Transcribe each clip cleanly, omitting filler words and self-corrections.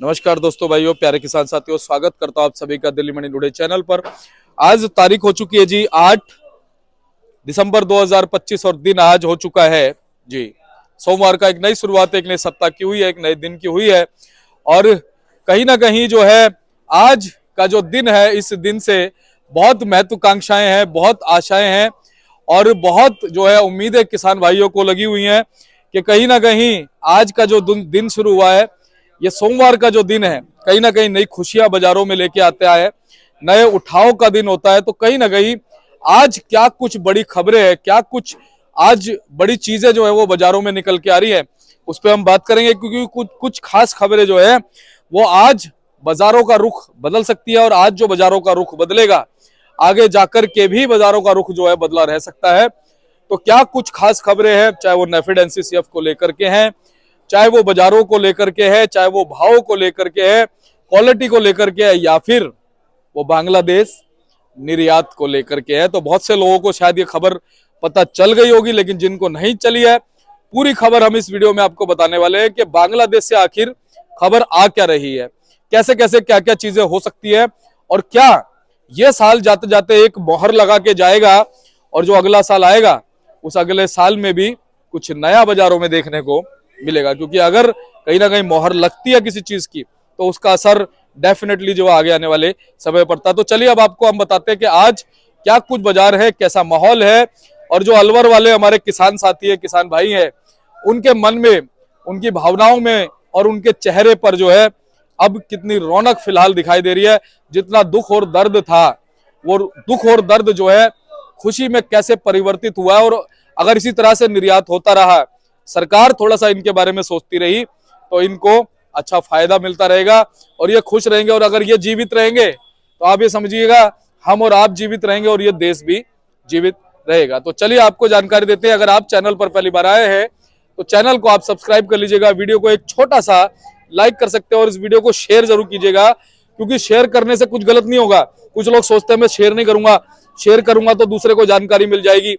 नमस्कार दोस्तों, भाइयों, प्यारे किसान साथियों, स्वागत करता हूं आप सभी का दिल्ली मनी टुडे चैनल पर। आज तारीख हो चुकी है जी 8 दिसंबर 2025 और दिन आज हो चुका है जी सोमवार का। एक नई शुरुआत, एक नई सप्ताह की हुई है, एक नए दिन की हुई है। और कहीं ना कहीं जो है आज का जो दिन है, इस दिन से बहुत महत्वाकांक्षाएं हैं, बहुत आशाएं हैं और बहुत जो है उम्मीदें किसान भाइयों को लगी हुई हैं कि कहीं ना कहीं आज का जो दिन शुरू हुआ है, ये सोमवार का जो दिन है, कहीं ना कहीं नई खुशियां बाजारों में लेके आता है, नए उठाव का दिन होता है। तो कहीं ना कहीं आज क्या कुछ बड़ी खबरें हैं, क्या कुछ आज बड़ी चीजें जो है वो बाजारों में निकल के आ रही है, उस पर हम बात करेंगे। क्योंकि कुछ खास खबरें जो है वो आज बाजारों का रुख बदल सकती है और आज जो बाजारों का रुख बदलेगा, आगे जाकर के भी बाजारों का रुख जो है बदला रह सकता है। तो क्या कुछ खास खबरें हैं, चाहे वो नेफेड एनसीसीएफ को लेकर के हैं, चाहे वो बाजारों को लेकर के है, चाहे वो भाव को लेकर के है, क्वालिटी को लेकर के है, या फिर वो बांग्लादेश निर्यात को लेकर के है। तो बहुत से लोगों को शायद ये खबर पता चल गई होगी, लेकिन जिनको नहीं चली है, पूरी खबर हम इस वीडियो में आपको बताने वाले हैं कि बांग्लादेश से आखिर खबर आ क्या रही है, कैसे कैसे क्या क्या चीजें हो सकती है, और क्या ये साल जाते जाते एक मोहर लगा के जाएगा और जो अगला साल आएगा उस अगले साल में भी कुछ नया बाजारों में देखने को मिलेगा। क्योंकि अगर कहीं ना कहीं मोहर लगती है किसी चीज की, तो उसका असर डेफिनेटली जो आगे आने वाले समय पड़ता है। तो चलिए अब आपको हम बताते हैं कि आज क्या कुछ बाजार है, कैसा माहौल है, और जो अलवर वाले हमारे किसान साथी है, किसान भाई हैं, उनके मन में, उनकी भावनाओं में और उनके चेहरे पर जो है अब कितनी रौनक फिलहाल दिखाई दे रही है। जितना दुख और दर्द था, वो दुख और दर्द जो है खुशी में कैसे परिवर्तित हुआ है। और अगर इसी तरह से निर्यात होता रहा, सरकार थोड़ा सा इनके बारे में सोचती रही, तो इनको अच्छा फायदा मिलता रहेगा और ये खुश रहेंगे। और अगर ये जीवित रहेंगे तो आप ये समझिएगा हम और आप जीवित रहेंगे और ये देश भी जीवित रहेगा। तो चलिए आपको जानकारी देते हैं। अगर आप चैनल पर पहली बार आए हैं तो चैनल को आप सब्सक्राइब कर लीजिएगा, वीडियो को एक छोटा सा लाइक कर सकते हैं और इस वीडियो को शेयर जरूर कीजिएगा, क्योंकि शेयर करने से कुछ गलत नहीं होगा। कुछ लोग सोचते हैं मैं शेयर नहीं करूंगा, शेयर करूंगा तो दूसरे को जानकारी मिल जाएगी,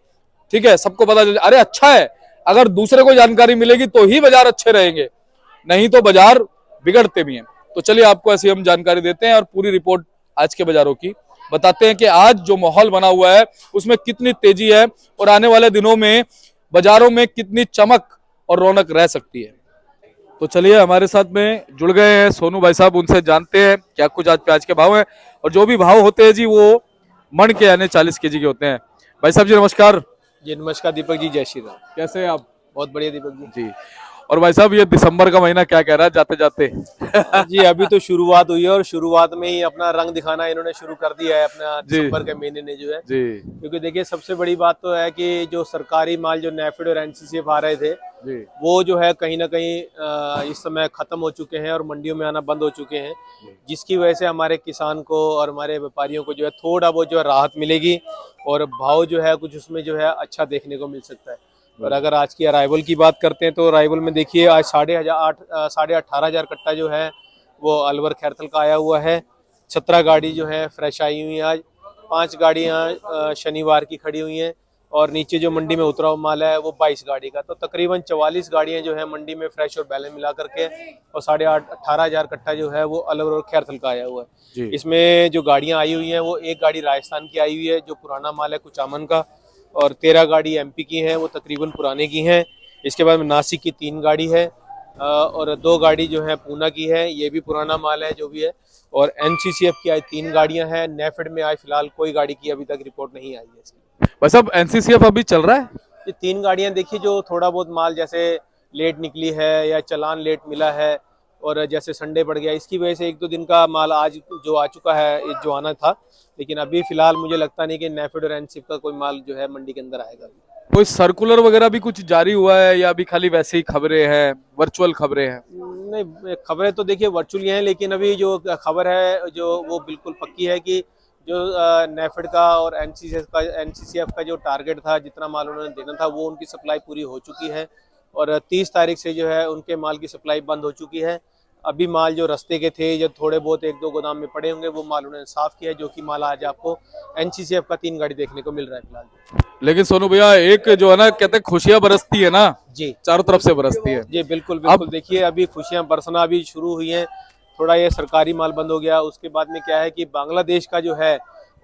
ठीक है, सबको पता चल। अरे अच्छा है, अगर दूसरे को जानकारी मिलेगी तो ही बाजार अच्छे रहेंगे, नहीं तो बाजार बिगड़ते भी हैं। तो चलिए आपको ऐसी हम जानकारी देते हैं और पूरी रिपोर्ट आज के बाजारों की बताते हैं कि आज जो माहौल बना हुआ है उसमें कितनी तेजी है और आने वाले दिनों में बाजारों में कितनी चमक और रौनक रह सकती है। तो चलिए हमारे साथ में जुड़ गए हैं सोनू भाई साहब, उनसे जानते हैं क्या कुछ आज प्याज के भाव है। और जो भी भाव होते हैं जी वो मन के यानी 40 केजी के होते हैं। भाई साहब जी नमस्कार। जी नमस्कार दीपक जी, जय श्री राम। कैसे हैं आप? बहुत बढ़िया दीपक जी। और भाई साहब ये दिसंबर का महीना क्या कह रहा है जाते जाते? जी अभी तो शुरुआत हुई है और शुरुआत में ही अपना रंग दिखाना इन्होंने शुरू कर दिया है अपना दिसंबर के महीने ने जो है जी क्योंकि देखिए सबसे बड़ी बात तो है कि जो सरकारी माल जो नेफेड और एनसीसीएफ आ रहे थे जी वो जो है कहीं ना कहीं इस समय खत्म हो चुके हैं और मंडियों में आना बंद हो चुके हैं, जिसकी वजह से हमारे किसान को और हमारे व्यापारियों को जो है थोड़ा बहुत जो है राहत मिलेगी और भाव जो है कुछ उसमें जो है अच्छा देखने को मिल सकता है। और अगर आज की अराइवल की बात करते हैं तो अराइवल में देखिए आज 18,500 कट्टा जो है वो अलवर खैरथल का आया हुआ है। 17 गाड़ी जो है फ्रेश आई हुई है आज, 5 गाड़ियाँ शनिवार की खड़ी हुई हैं और नीचे जो मंडी में उतरा हुआ माल है वो 22 गाड़ी का, तो तकरीबन 44 गाड़ियाँ जो है मंडी में फ्रेश और बैलेंस मिला करके और 18,500 कट्टा जो है वो अलवर और खैरथल का आया हुआ है। इसमें जो गाड़ियाँ आई हुई हैं वो एक गाड़ी राजस्थान की आई हुई है जो पुराना माल है कुचामन का, और 13 गाड़ी एमपी की हैं वो तकरीबन पुराने की हैं। इसके बाद में नासिक की 3 गाड़ी है और 2 गाड़ी जो है पूना की है, ये भी पुराना माल है जो भी है। और एनसीसीएफ की आज 3 गाड़ियां हैं। नेफेड में आज फिलहाल कोई गाड़ी की अभी तक रिपोर्ट नहीं आई है इसकी। बस अब एनसीसीएफ अभी चल रहा है। ये 3 गाड़ियां देखिए जो थोड़ा बहुत माल जैसे लेट निकली है या चलान लेट मिला है और जैसे संडे पड़ गया, इसकी वजह से 1-2 दिन का माल आज जो आ चुका है जो आना था, लेकिन अभी फिलहाल मुझे लगता नहीं कि नेफेड और एनसीसीएफ का कोई माल जो है मंडी के अंदर आएगा। कोई सर्कुलर वगैरह भी कुछ जारी हुआ है या अभी खाली वैसे ही खबरें हैं, वर्चुअल खबरें हैं? नहीं, खबरें तो देखिए वर्चुअली हैं, लेकिन अभी जो खबर है जो वो बिल्कुल पक्की है कि जो नेफेड का और एनसीसीएफ का जो टारगेट था, जितना माल उन्होंने देना था वो उनकी सप्लाई पूरी हो चुकी है और 30 तारीख से जो है उनके माल की सप्लाई बंद हो चुकी है। अभी माल जो रास्ते के थे जो थोड़े बहुत 1-2 गोदाम में पड़े होंगे वो माल उन्होंने साफ किया है, जो कि माल आज आपको एनसीसीएफ का 3 गाड़ी देखने को मिल रहा है फिलहाल। लेकिन सोनू भैया एक जो है ना कहते हैं खुशियां बरसती है ना जी, चारों तरफ से बरसती है। जी बिल्कुल बिल्कुल। देखिए अभी खुशियां बरसना अभी शुरू हुई हैं, थोड़ा ये सरकारी माल बंद हो गया। उसके बाद में क्या है कि बांग्लादेश का जो है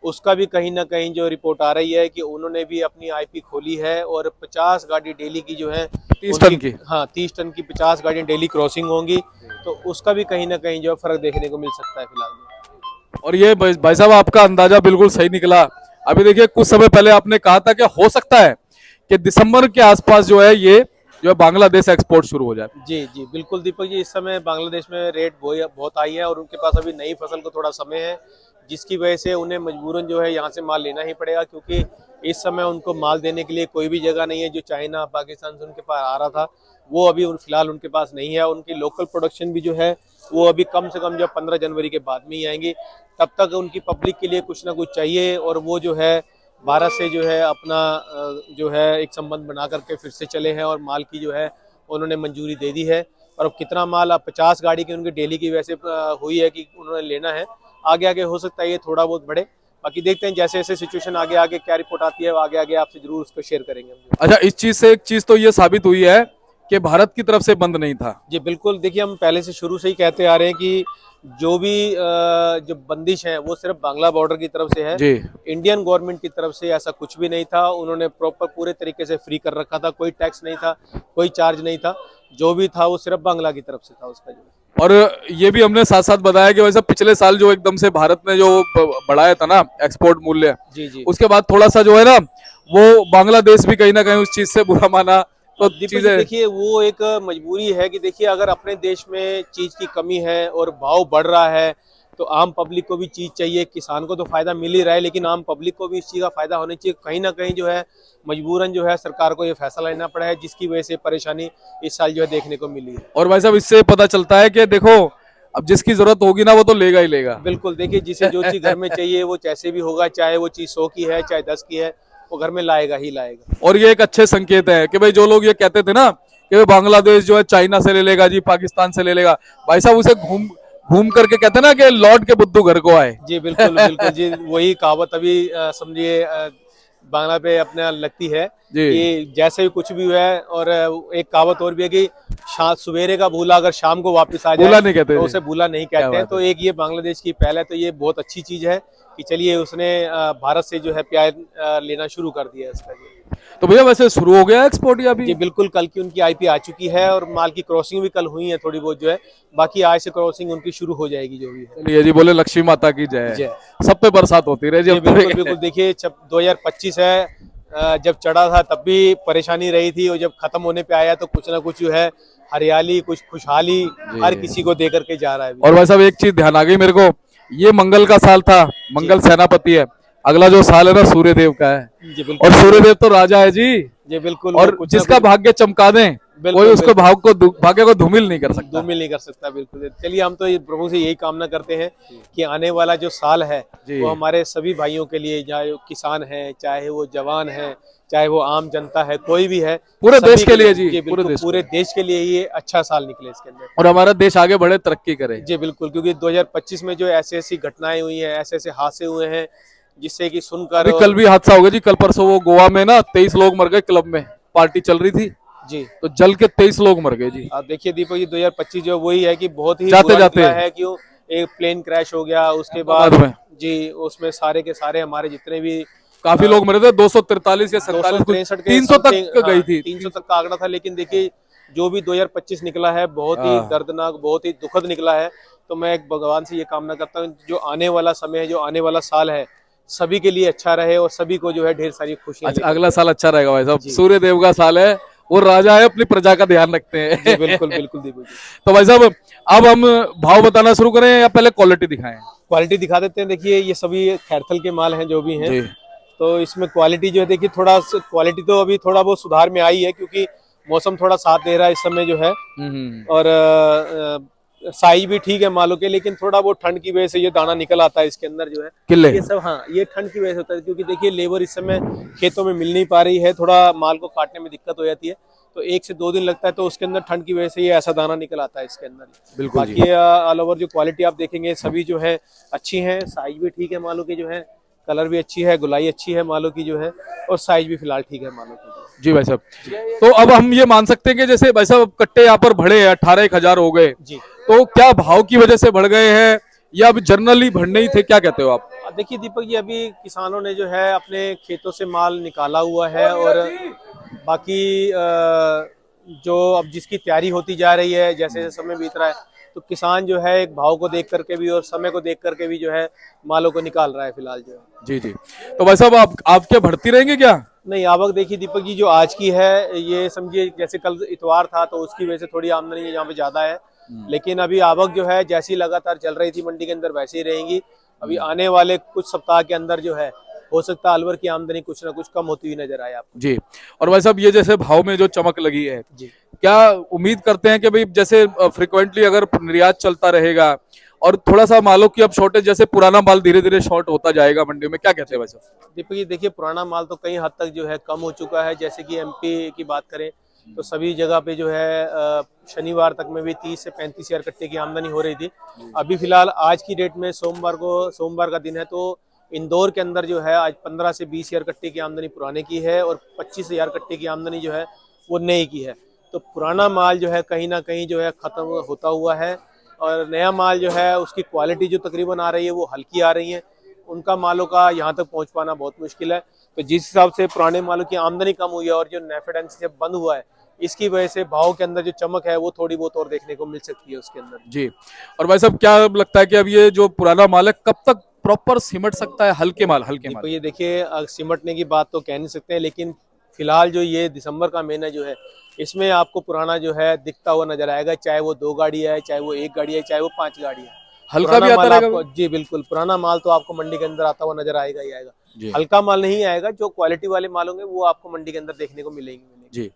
उसका भी कहीं ना कहीं जो रिपोर्ट आ रही है कि उन्होंने भी अपनी आईपी खोली है और 50 गाड़ी डेली की जो है 30 टन की। हाँ 30 टन की 50 गाड़ियाँ डेली क्रॉसिंग होंगी, तो उसका भी कहीं ना कहीं जो है फर्क देखने को मिल सकता है फिलहाल। और ये भाई साहब आपका अंदाजा बिल्कुल सही निकला। अभी देखिए कुछ समय पहले आपने कहा था कि हो सकता है कि दिसंबर के आसपास जो है ये जो है बांग्लादेश एक्सपोर्ट शुरू हो जाए। जी जी बिल्कुल दीपक जी, इस समय बांग्लादेश में रेट बहुत आई है और उनके पास अभी नई फसल को थोड़ा समय है, जिसकी वजह से उन्हें मजबूरन जो है यहाँ से माल लेना ही पड़ेगा, क्योंकि इस समय उनको माल देने के लिए कोई भी जगह नहीं है। जो चाइना पाकिस्तान से उनके पास आ रहा था वो अभी फिलहाल उनके पास नहीं है। उनकी लोकल प्रोडक्शन भी जो है वो अभी कम से कम जो 15 जनवरी के बाद में ही आएंगी। तब तक उनकी पब्लिक के लिए कुछ ना कुछ चाहिए और वो जो है भारत से जो है अपना जो है एक संबंध बना करके फिर से चले हैं और माल की जो है उन्होंने मंजूरी दे दी है। और अब कितना माल, अब 50 गाड़ी की उनकी डेली की वैसे हुई है कि उन्होंने लेना है। आगे आगे हो सकता है ये थोड़ा बहुत बढ़े, बाकी देखते हैं जैसे जैसे सिचुएशन आगे आगे क्या रिपोर्ट आती है, आगे आगे आपसे जरूर उसको शेयर करेंगे हम। अच्छा, इस चीज से एक चीज तो ये साबित हुई है कि भारत की तरफ से बंद नहीं था। जी बिल्कुल, देखिए हम पहले से शुरू से ही कहते आ रहे हैं कि जो भी जो बंदिश है वो सिर्फ बांग्ला बॉर्डर की तरफ से है जी। इंडियन गवर्नमेंट की तरफ से ऐसा कुछ भी नहीं था। उन्होंने प्रॉपर पूरे तरीके से फ्री कर रखा था, कोई टैक्स नहीं था, कोई चार्ज नहीं था, जो भी था वो सिर्फ बांग्ला की तरफ से था उसका जो। और ये भी हमने साथ साथ बताया कि वैसे पिछले साल जो एकदम से भारत ने जो बढ़ाया था ना एक्सपोर्ट मूल्य, जी जी उसके बाद थोड़ा सा जो है ना वो बांग्लादेश भी कहीं ना कहीं उस चीज से बुरा माना। तो दीपक जी, चीजें देखिए वो एक मजबूरी है कि देखिए अगर अपने देश में चीज की कमी है और भाव बढ़ रहा है तो आम पब्लिक को भी चीज चाहिए। किसान को तो फायदा मिल ही रहा है, लेकिन आम पब्लिक को भी इस चीज का फायदा होना चाहिए। कहीं ना कहीं जो है मजबूरन जो है सरकार को ये फैसला लेना पड़ा है, जिसकी वजह से परेशानी इस साल जो है देखने को मिली है। और भाई साहब इससे पता चलता है कि देखो अब जिसकी जरूरत होगी ना वो तो लेगा ही लेगा। बिल्कुल, देखिए जिसे जो चीज घर में चाहिए वो जैसे भी होगा, चाहे वो चीज 100 की है चाहे 10 की है, वो घर में लाएगा ही लाएगा। और ये एक अच्छे संकेत है कि भाई जो लोग ये कहते थे ना कि भाई बांग्लादेश जो है चाइना से ले लेगा जी, पाकिस्तान से ले लेगा, भाई साहब उसे घूम घूम करके कहते हैं ना कि लौट के बुद्धू घर को आए। जी बिल्कुल बिल्कुल जी, वही कहावत अभी समझिए बांग्ला पे अपने लगती है जी। कि जैसे भी कुछ भी हुआ है। और एक कहावत और भी है कि सवेरे का भूला अगर शाम को वापस आ भूला जाए नहीं कहते तो जी। उसे भूला नहीं क्या कहते हैं। बात तो एक ये बांग्लादेश की पहल है, तो ये बहुत अच्छी चीज है कि चलिए उसने भारत से जो है प्यार लेना शुरू कर दिया है इसका जी। तो भैया वैसे शुरू हो गया एक्सपोर्ट या अभी? जी बिल्कुल, कल की उनकी आईपी आ चुकी है और माल की क्रॉसिंग भी कल हुई है थोड़ी बहुत जो है, बाकी आज से क्रॉसिंग उनकी शुरू हो जाएगी जो भी है। चलिए जी, बोले लक्ष्मी माता की जय। जय। सब पे बरसात होती रहे जी। जी अब तो बिल्कुल बिल्कुल, देखिए जब 2025 है, जब चढ़ा था तब भी परेशानी रही थी और जब खत्म होने पे आया तो कुछ ना कुछ जो है हरियाली, कुछ खुशहाली हर किसी को दे करके जा रहा है अभी। और भाई साहब एक चीज ध्यान आ गई मेरे को, ये मंगल का साल था, मंगल सेनापति है, अगला जो साल है ना सूर्य देव का है। जी बिल्कुल, और सूर्य देव तो राजा है जी। जी बिल्कुल, और कुछ ना जिसका कुछ भाग्य चमका दे बिल्कुल, कोई उसको बिल्कुल। भाग्य को धूमिल नहीं कर सकता। धूमिल नहीं कर सकता। बिल्कुल, चलिए हम तो ये प्रभु से यही कामना करते हैं कि आने वाला जो साल है जी। वो हमारे सभी भाइयों के लिए, चाहे वो किसान है, चाहे वो जवान है, चाहे वो आम जनता है, कोई भी है, पूरे सभी देश के लिए जी, बिल्कुल, पूरे देश के लिए ये अच्छा साल निकले इसके अंदर। और हमारा देश आगे बढ़े, तरक्की करे। जी बिल्कुल, क्योंकि 2025 में जो ऐसी ऐसी घटनाएं हुई हैं, ऐसे ऐसे हादसे हुए हैं जिससे कि सुनकर अभी कल भी हादसा हो गया जी, कल परसों वो गोवा में ना 23 लोग मर गए, क्लब में पार्टी चल रही थी जी। तो जल के 23 लोग मर गए जी। आप देखिए दीपक जी, 2025 जो वही है कि बहुत ही जाते बुरा जाते निकला है। क्यों, एक प्लेन क्रैश हो गया, उसके बाद बाद में जी उसमें सारे के सारे हमारे जितने भी काफी लोग मरे थे, 243 या 47, 263 के 300 तक गई थी। 300 तक का आंकड़ा था। लेकिन देखिए जो भी 2025 निकला है बहुत ही दर्दनाक, बहुत ही दुखद निकला है। तो मैं एक भगवान से ये कामना करता हूँ जो आने वाला समय है, जो आने वाला साल है, सभी के लिए अच्छा रहे और सभी को जो है ढेर सारी खुशियां। अच्छा, अगला साल अच्छा रहेगा भाई साहब, सूर्य देव का साल है, वो राजा है, अपनी प्रजा का ध्यान रखते हैं। जी बिल्कुल बिल्कुल दीपक जी। तो भाई साहब अब हम भाव बताना शुरू करें या पहले क्वालिटी दिखाएं? क्वालिटी दिखा देते हैं। देखिए ये सभी खैरथल के माल हैं जो भी हैं, जी। तो इसमें क्वालिटी जो है देखिए थोड़ा क्वालिटी तो अभी थोड़ा बहुत सुधार में आई है, क्योंकि मौसम थोड़ा साथ दे रहा है इस समय जो है। और साइज भी ठीक है मालों के, लेकिन थोड़ा बहुत ठंड की वजह से ये दाना निकल आता है इसके अंदर जो है किले। ये सब। हाँ, ये ठंड की वजह से होता है, क्योंकि देखिए लेबर इस समय खेतों में मिल नहीं पा रही है, थोड़ा माल को काटने में दिक्कत हो जाती है, तो 1 से 2 दिन लगता है, तो उसके अंदर ठंड की वजह से ये ऐसा दाना निकल आता है इसके अंदर। बिल्कुल जी। बाकी ऑल ओवर जो क्वालिटी आप देखेंगे सभी जो है अच्छी है, साइज भी ठीक है मालों की जो है, कलर भी अच्छी है, गुलाई अच्छी है मालों की जो है, और साइज भी फिलहाल ठीक है मालों की। जी भाई साहब, तो अब हम ये मान सकते हैं कि जैसे भाई साहब कट्टे यहाँ पर बढ़े 18,000 हो गए, जी। तो क्या भाव की वजह से बढ़ गए हैं या अभी जनरली बढ़ने ही थे, क्या कहते हो आप? देखिए दीपक जी, अभी किसानों ने जो है अपने खेतों से माल निकाला हुआ है, और बाकी जो अब जिसकी तैयारी होती जा रही है, जैसे जैसे समय बीत रहा है, तो किसान जो है एक भाव को देख करके भी और समय को देख करके भी जो है मालों को निकाल रहा है फिलहाल जो है। जी जी। तो भाई साहब आप क्या बढ़ती रहेंगे क्या? नहीं, आवक देखिए दीपक जी, जो आज की है ये समझिए जैसे कल इतवार था तो उसकी वजह से थोड़ी आमदनी यहाँ पे ज्यादा है, लेकिन अभी आवक जो है जैसी लगातार चल रही थी मंडी के अंदर वैसे ही रहेंगी। अभी आने वाले कुछ सप्ताह के अंदर जो है हो सकता है अलवर की आमदनी कुछ ना कुछ कम होती हुई नजर आए आपको। जी। और भाई साहब ये जैसे भाव में जो चमक लगी है, जी क्या उम्मीद करते हैं कि भाई जैसे फ्रिक्वेंटली अगर निर्यात चलता रहेगा और थोड़ा सा मालों की अब शॉर्टेज, जैसे पुराना माल धीरे धीरे शॉर्ट होता जाएगा मंडी में, क्या कहते हैं भाई साहब? दीपक जी, देखिए पुराना माल तो कई हद तक जो है कम हो चुका है। जैसे कि एमपी की बात करें तो सभी जगह पे जो है शनिवार तक में भी 30 से 35 हजार कट्टे की आमदनी हो रही थी। अभी फिलहाल आज की डेट में सोमवार का दिन है, तो इंदौर के अंदर जो है आज 15 से 20 हजार कट्टे की आमदनी पुराने की है और 25 हजार कट्टे की आमदनी जो है वो नए की है। तो पुराना माल जो है कहीं ना कहीं जो है खत्म होता हुआ है, और नया माल जो है उसकी क्वालिटी जो तकरीबन आ रही है वो हल्की आ रही है। उनका मालों का यहाँ तक पहुँच पाना बहुत मुश्किल है। तो जिस हिसाब से पुराने मालों की आमदनी कम हुई है और जो नेफेड से बंद हुआ है, इसकी वजह से भाव के अंदर जो चमक है वो थोड़ी बहुत और देखने को मिल सकती है उसके अंदर। जी। और भाई साहब क्या लगता है कि अब ये जो पुराना माल है कब तक प्रॉपर सिमट सकता है हल्के माल? दीपक ये देखिए, सिमटने की बात तो कह नहीं सकते हैं, लेकिन फिलहाल जो ये दिसंबर का महीना जो है इसमें आपको पुराना जो है दिखता हुआ नजर आएगा, चाहे वो 2 गाड़ी है, चाहे वो 1 गाड़ी है, चाहे वो 5 गाड़ी है। हल्का पुराना भी आता माल रहेगा? आपको, जी बिल्कुल, पुराना माल तो आपको मंडी के अंदर आता हुआ नजर आएगा ही आएगा। जी हल्का माल नहीं आएगा, जो क्वालिटी वाले माल होंगे वो आपको मंडी के अंदर देखने को मिलेंगे। जी।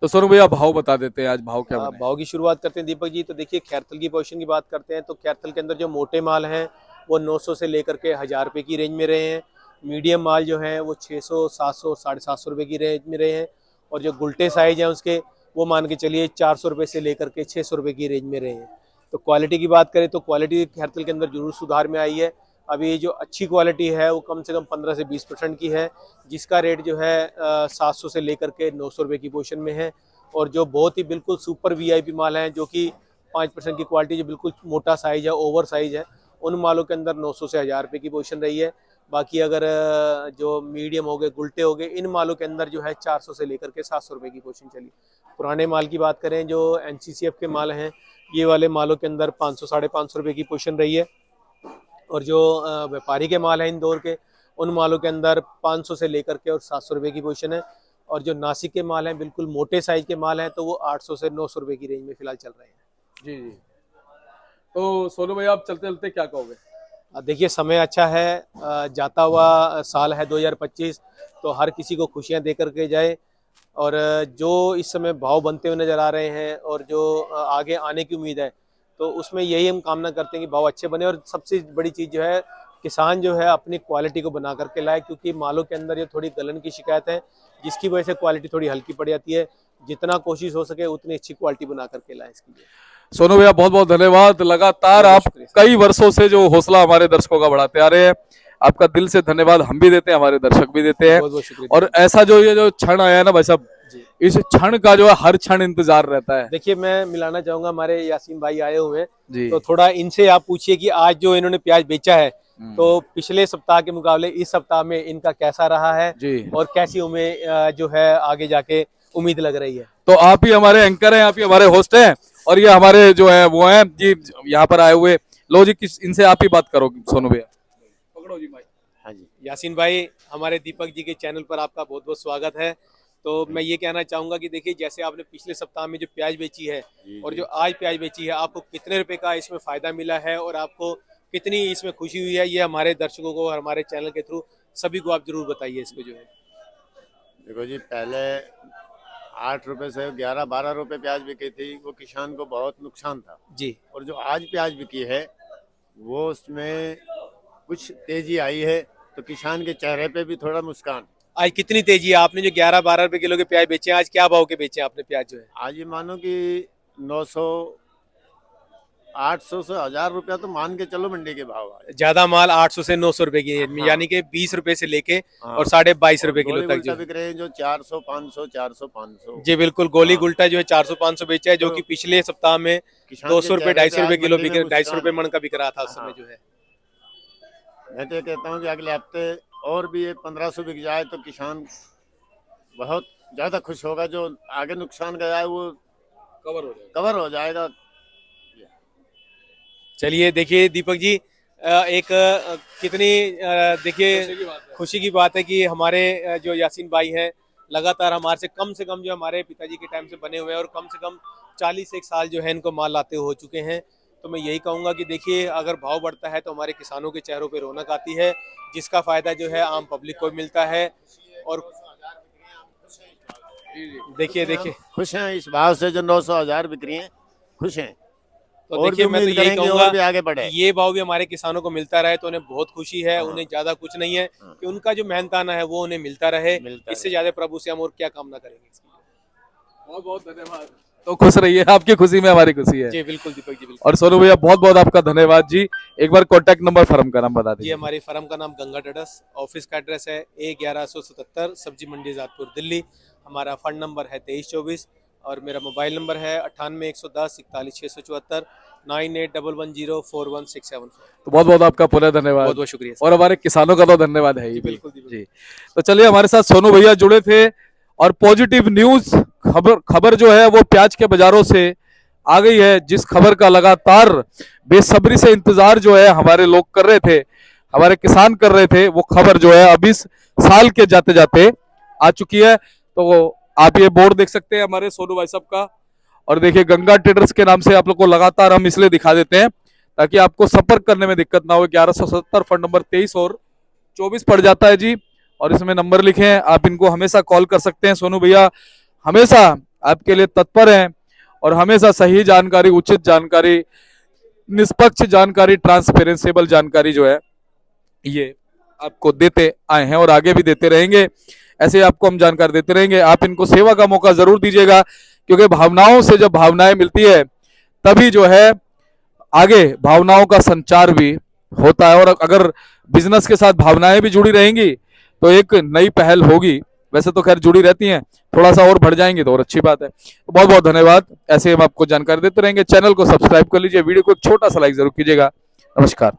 तो सोनू भैया भाव बता देते हैं, आज भाव क्या बने? भाव की शुरुआत करते हैं दीपक जी, तो देखिए खैरथल की पोजीशन की बात करते हैं तो खैरथल के अंदर जो मोटे माल हैं वो 900 से लेकर के 1000 रुपये की रेंज में रहे हैं। मीडियम माल जो है वो 600, 700, 750 रुपये की रेंज में रहे हैं, और जो गुलटे साइज हैं उसके वो मान के चलिए 400 रुपये से लेकर के 600 रुपये की रेंज में रहे हैं। तो क्वालिटी की बात करें तो क्वालिटी खैरथल के अंदर जरूर सुधार में आई है। अभी जो अच्छी क्वालिटी है वो कम से कम 15 से 20% की है, जिसका रेट जो है 700 से लेकर के 900 रुपये की पोजीशन में है। और जो बहुत ही बिल्कुल सुपर वीआईपी माल हैं, जो कि 5% की क्वालिटी, जो बिल्कुल मोटा साइज है, ओवर साइज है, उन मालों के अंदर 900 से 1000 रुपये की पोजीशन रही है। बाकी अगर जो मीडियम हो गए, गुलटे हो गए, इन मालों के अंदर जो है 400 से लेकर के 700 रुपये की पोजीशन चली। पुराने माल की बात करें, जो एनसीसीएफ के माल हैं, ये वाले मालों के अंदर 500, 550 रुपये की पोजीशन रही है। और जो व्यापारी के माल हैं इंदौर के, उन मालों के अंदर 500 से लेकर के और 700 रुपये की पोजीशन है। और जो नासिक के माल हैं, बिल्कुल मोटे साइज के माल हैं, तो वो 800 से 900 रुपये की रेंज में फिलहाल चल रहे हैं। जी जी। तो सोनू भैया आप चलते चलते क्या कहोगे? देखिए समय अच्छा है, जाता हुआ साल है 2025, तो हर किसी को खुशियां दे करके जाए। और जो इस समय भाव बनते हुए नजर आ रहे हैं और जो आगे आने की उम्मीद है, तो उसमें यही हम कामना करते हैं कि भाव अच्छे बने। और सबसे बड़ी चीज़ जो है, किसान जो है अपनी क्वालिटी को बना करके लाए, क्योंकि मालों के अंदर ये थोड़ी गलन की शिकायत है, जिसकी वजह से क्वालिटी थोड़ी हल्की पड़ जाती है। जितना कोशिश हो सके उतनी अच्छी क्वालिटी बना करके लाए इसकी। सोनू भैया बहुत बहुत धन्यवाद, लगातार बहुत आप शुक्रिया। कई वर्षों से जो हौसला हमारे दर्शकों का बढ़ाते आ रहे हैं, आपका दिल से धन्यवाद हम भी देते हैं, हमारे दर्शक भी देते हैं। बहुत बहुत शुक्रिया। और ऐसा जो ये जो क्षण आया ना भाई साहब, जी इस क्षण का जो है हर क्षण इंतजार रहता है। देखिए, मैं मिलाना चाहूंगा, हमारे यासीन भाई आए हुए हैं, जी। तो थोड़ा इनसे आप पूछिए कि आज जो इन्होंने प्याज बेचा है, तो पिछले सप्ताह के मुकाबले इस सप्ताह में इनका कैसा रहा है जी। और कैसी उम्मीद जो है आगे जाके उम्मीद लग रही है। तो आप ही हमारे एंकर हैं, आप ही हमारे होस्ट हैं, और ये हमारे जो है वो हैं जी यहाँ पर आए हुए। लो जी, किस इनसे आप ही बात करो सोनू भैया, पकड़ो जी भाई। हाँ जी, यासीन भाई, हमारे दीपक जी के चैनल पर आपका बहुत बहुत स्वागत है। तो मैं ये कहना चाहूंगा कि देखिए, जैसे आपने पिछले सप्ताह में जो प्याज बेची है और जो आज प्याज बेची है, आपको कितने रुपए का इसमें फायदा मिला है और आपको कितनी इसमें खुशी हुई है, ये हमारे दर्शकों को और हमारे चैनल के थ्रू सभी को आप जरूर बताइए इसको जो है। देखो जी, पहले 8 रुपए से 11-12 रुपए प्याज बिकी थी, वो किसान को बहुत नुकसान था जी और जो आज प्याज बिकी है वो उसमें कुछ तेजी आई है, तो किसान के चेहरे पे भी थोड़ा मुस्कान। आज कितनी तेजी है? आपने जो 11-12 रुपए किलो के प्याज बेचे हैं, आज क्या भाव के बेचे हैं आपने प्याज जो है? आज ये मानो कि 900 800 से 1000 रुपया तो मान के चलो मंडी के भाव आए। ज्यादा माल 800 से 900 रुपए की है, यानी कि 20 रुपए से लेके हाँ। और 22.5 रुपए किलो गोली तक गुलटा जो बिक रहे हैं जो 400 500 400 500। जी बिल्कुल, गोली हाँ। गुलटा जो है 400-500 बेचा है, जो तो कि पिछले सप्ताह में किसान 200 के रुपए चेहरे 250 पे रुपए आज किलो मंडी बिक में 250 रुपए मुस्कान मन का बिक रहा था उस हाँ। समय जो है। मैं तो ये कहता हूँ कि अगले हफ्ते और भी ये 1500 बिक जाए तो किसान बहुत ज्यादा खुश होगा। जो आगे नुकसान गया है वो कवर हो जाएगा। चलिए देखिए दीपक जी, कितनी देखिए खुशी की बात है कि हमारे जो यासीन भाई हैं लगातार हमारे से कम जो हमारे पिताजी के टाइम से बने हुए हैं, और कम से कम 40 एक साल जो है इनको माल लाते हो चुके हैं। तो मैं यही कहूँगा कि देखिए अगर भाव बढ़ता है तो हमारे किसानों के चेहरों पे रौनक आती है, जिसका फायदा जो है आम पब्लिक को मिलता है। और देखिए खुश हैं इस भाव से जो 900 1000 बिक्री हैं, खुश हैं। तो और देखिए भी मैं तो उम्मीद यही करेंगे कहूंगा और भी आगे बढ़े। कि ये भाव भी हमारे किसानों को मिलता रहे तो उन्हें बहुत खुशी है। हाँ। उन्हें ज्यादा कुछ नहीं है हाँ। कि उनका जो मेहनताना है वो उन्हें मिलता रहे। मिलता इससे रहे। ज्यादा प्रभु से हम और क्या कामना करेंगे इसकी। बहुत बहुत धन्यवाद। तो खुश रहिए, आपकी खुशी में हमारी खुशी है। जी बिल्कुल दीपक जी, बिल्कुल। और सोनू भैया बहुत बहुत आपका धन्यवाद जी। एक बार कॉन्टैक्ट नंबर फर्म का नाम बता जी दीजिए। हमारी फर्म का नाम गंगा ट्रेडर्स, ऑफिस का एड्रेस है A1177 सब्जी मंडी जातपुर दिल्ली। हमारा फंड नंबर है 2324 और मेरा मोबाइल नंबर है 98 110 41 674 9811041674। तो बहुत बहुत आपका पुनः धन्यवाद। बहुत बहुत शुक्रिया सर। और हमारे किसानों का तो धन्यवाद है ही। बिल्कुल जी। तो चलिए हमारे साथ सोनू भैया जुड़े थे और पॉजिटिव न्यूज खबर जो है वो प्याज के बाजारों से आ गई है, जिस खबर का लगातार बेसब्री से इंतजार जो है हमारे लोग कर रहे थे, हमारे किसान कर रहे थे, वो खबर जो है अब इस साल के जाते जाते आ चुकी है। तो आप ये बोर्ड देख सकते हैं हमारे सोनू भाई साहब का, और देखिए गंगा ट्रेडर्स के नाम से आप लोग को लगातार हम इसलिए दिखा देते हैं ताकि आपको संपर्क करने में दिक्कत ना हो। 1170 फंड नंबर 23 और 24 पड़ जाता है जी, और इसमें नंबर लिखे हैं, आप इनको हमेशा कॉल कर सकते हैं। सोनू भैया हमेशा आपके लिए तत्पर हैं और हमेशा सही जानकारी, उचित जानकारी, निष्पक्ष जानकारी, ट्रांसपेरेंसेबल जानकारी जो है ये आपको देते आए हैं और आगे भी देते रहेंगे। ऐसे आपको हम जानकारी देते रहेंगे। आप इनको सेवा का मौका जरूर दीजिएगा, क्योंकि भावनाओं से जब भावनाएं मिलती है तभी जो है आगे भावनाओं का संचार भी होता है। और अगर बिजनेस के साथ भावनाएं भी जुड़ी रहेंगी तो एक नई पहल होगी। वैसे तो खैर जुड़ी रहती हैं, थोड़ा सा और बढ़ जाएंगे तो और अच्छी बात है। तो बहुत बहुत धन्यवाद। ऐसे हम आपको जानकारी देते रहेंगे। चैनल को सब्सक्राइब कर लीजिए, वीडियो को एक छोटा सा लाइक जरूर कीजिएगा। नमस्कार।